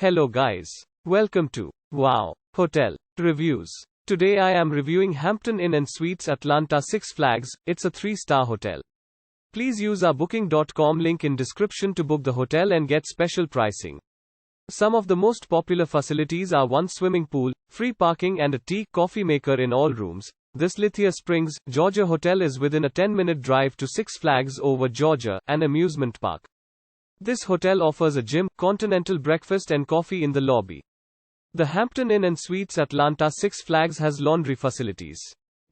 Hello guys. Welcome to Wow Hotel Reviews. Today I am reviewing Hampton Inn and Suites Atlanta Six Flags. It's a 3-star hotel. Please use our booking.com link in description to book the hotel and get special pricing. Some of the most popular facilities are one swimming pool, free parking and a tea, coffee maker in all rooms. This Lithia Springs, Georgia hotel is within a 10-minute drive to Six Flags over Georgia, an amusement park. This hotel offers a gym, continental breakfast and coffee in the lobby. The Hampton Inn and Suites Atlanta Six Flags has laundry facilities.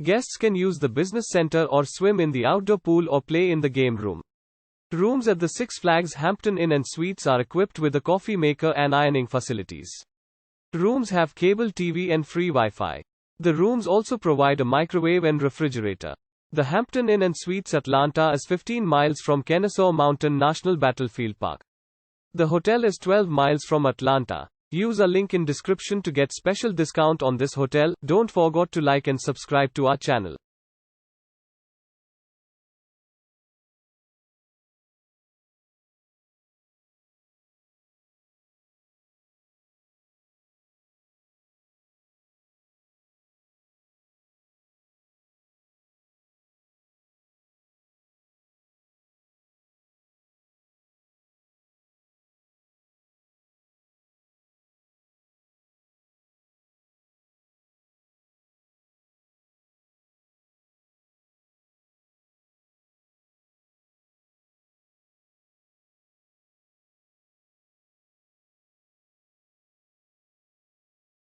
Guests can use the business center or swim in the outdoor pool or play in the game room. Rooms at the Six Flags Hampton Inn and Suites are equipped with a coffee maker and ironing facilities. Rooms have cable TV and free Wi-Fi. The rooms also provide a microwave and refrigerator. The Hampton Inn and Suites Atlanta is 15 miles from Kennesaw Mountain National Battlefield Park. The hotel is 12 miles from Atlanta. Use a link in description to get special discount on this hotel. Don't forget to like and subscribe to our channel.